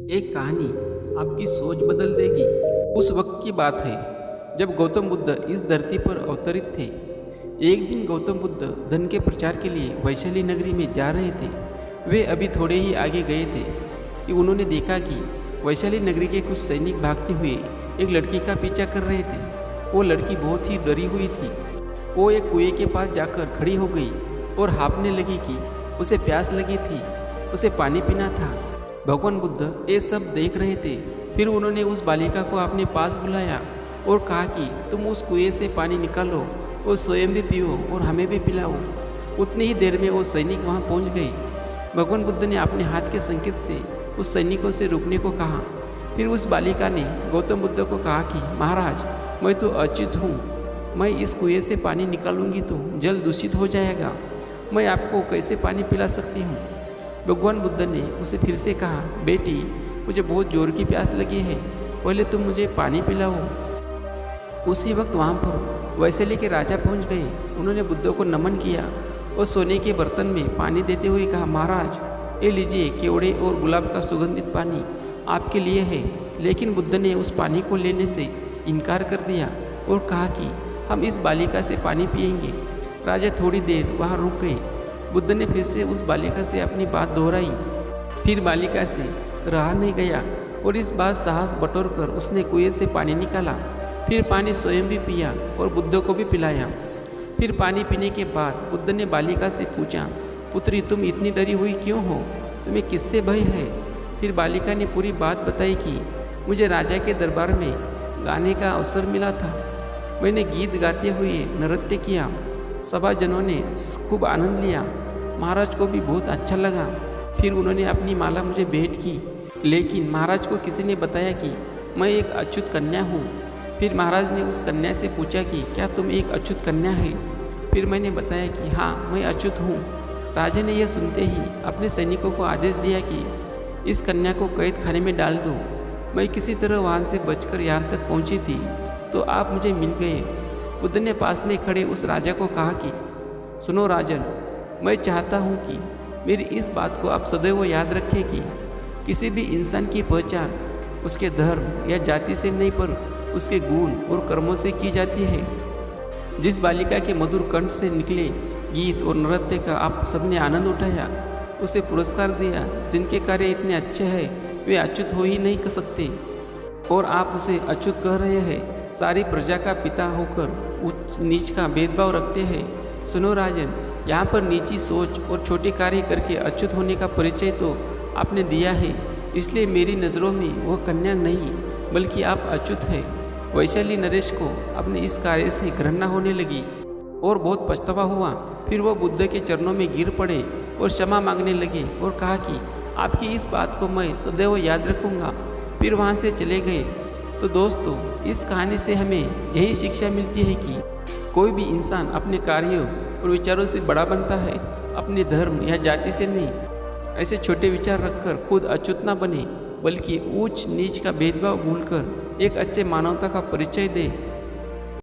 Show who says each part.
Speaker 1: एक कहानी आपकी सोच बदल देगी। उस वक्त की बात है जब गौतम बुद्ध इस धरती पर अवतरित थे। एक दिन गौतम बुद्ध धन के प्रचार के लिए वैशाली नगरी में जा रहे थे। वे अभी थोड़े ही आगे गए थे कि उन्होंने देखा कि वैशाली नगरी के कुछ सैनिक भागते हुए एक लड़की का पीछा कर रहे थे। वो लड़की बहुत ही डरी हुई थी। वो एक कुएं के पास जाकर खड़ी हो गई और हाँफने लगी कि उसे प्यास लगी थी, उसे पानी पीना था। भगवान बुद्ध ये सब देख रहे थे। फिर उन्होंने उस बालिका को अपने पास बुलाया और कहा कि तुम उस कुएं से पानी निकालो और स्वयं भी पियो और हमें भी पिलाओ। उतनी ही देर में वो सैनिक वहाँ पहुँच गए। भगवान बुद्ध ने अपने हाथ के संकेत से उस सैनिकों से रुकने को कहा। फिर उस बालिका ने गौतम बुद्ध को कहा कि महाराज, मैं तो अच्युत हूँ। मैं इस कुएं से पानी निकालूंगी तो जल दूषित हो जाएगा। मैं आपको कैसे पानी पिला सकती हूँ। भगवान बुद्ध ने उसे फिर से कहा, बेटी, मुझे बहुत जोर की प्यास लगी है, पहले तुम मुझे पानी पिलाओ। उसी वक्त वहाँ पर वैशाली के राजा पहुँच गए। उन्होंने बुद्ध को नमन किया और सोने के बर्तन में पानी देते हुए कहा, महाराज, ये लीजिए, केवड़े और गुलाब का सुगंधित पानी आपके लिए है। लेकिन बुद्ध ने उस पानी को लेने से इनकार कर दिया और कहा कि हम इस बालिका से पानी पिएंगे। राजा थोड़ी देर वहाँ रुक गए। बुद्ध ने फिर से उस बालिका से अपनी बात दोहराई। फिर बालिका से रहा नहीं गया और इस बार साहस बटोरकर उसने कुएं से पानी निकाला। फिर पानी स्वयं भी पिया और बुद्ध को भी पिलाया। फिर पानी पीने के बाद बुद्ध ने बालिका से पूछा, पुत्री, तुम इतनी डरी हुई क्यों हो? तुम्हें किससे भय है? फिर बालिका ने पूरी बात बताई कि मुझे राजा के दरबार में गाने का अवसर मिला था। मैंने गीत गाते हुए नृत्य किया। सभाजनों ने खूब आनंद लिया। महाराज को भी बहुत अच्छा लगा। फिर उन्होंने अपनी माला मुझे भेंट की। लेकिन महाराज को किसी ने बताया कि मैं एक अच्युत कन्या हूँ। फिर महाराज ने उस कन्या से पूछा कि क्या तुम एक अच्युत कन्या है? फिर मैंने बताया कि हाँ, मैं अच्युत हूँ। राजा ने यह सुनते ही अपने सैनिकों को आदेश दिया कि इस कन्या को कैद खाने में डाल दो। मैं किसी तरह वहाँ से बचकर यहाँ तक पहुँची थी तो आप मुझे मिल गए। बुद्ध ने पास में खड़े उस राजा को कहा कि सुनो राजन, मैं चाहता हूँ कि मेरी इस बात को आप सदैव याद रखें कि किसी भी इंसान की पहचान उसके धर्म या जाति से नहीं पर उसके गुण और कर्मों से की जाती है। जिस बालिका के मधुर कंठ से निकले गीत और नृत्य का आप सबने आनंद उठाया, उसे पुरस्कार दिया। जिनके कार्य इतने अच्छे हैं वे अच्युत हो ही नहीं कर सकते और आप उसे अच्युत कह रहे हैं। सारी प्रजा का पिता होकर उच्च नीच का भेदभाव रखते हैं। सुनो राजन, यहाँ पर नीची सोच और छोटे कार्य करके अच्युत होने का परिचय तो आपने दिया है। इसलिए मेरी नज़रों में वह कन्या नहीं बल्कि आप अच्युत है। वैशाली नरेश को अपने इस कार्य से घृणा होने लगी और बहुत पछतावा हुआ। फिर वह बुद्ध के चरणों में गिर पड़े और क्षमा मांगने लगे और कहा कि आपकी इस बात को मैं सदैव याद रखूँगा। फिर वहाँ से चले गए। तो दोस्तों, इस कहानी से हमें यही शिक्षा मिलती है कि कोई भी इंसान अपने कार्यों और विचारों से बड़ा बनता है, अपने धर्म या जाति से नहीं। ऐसे छोटे विचार रखकर खुद अच्युत न बने बल्कि ऊंच नीच का भेदभाव भूलकर एक अच्छे मानवता का परिचय दे।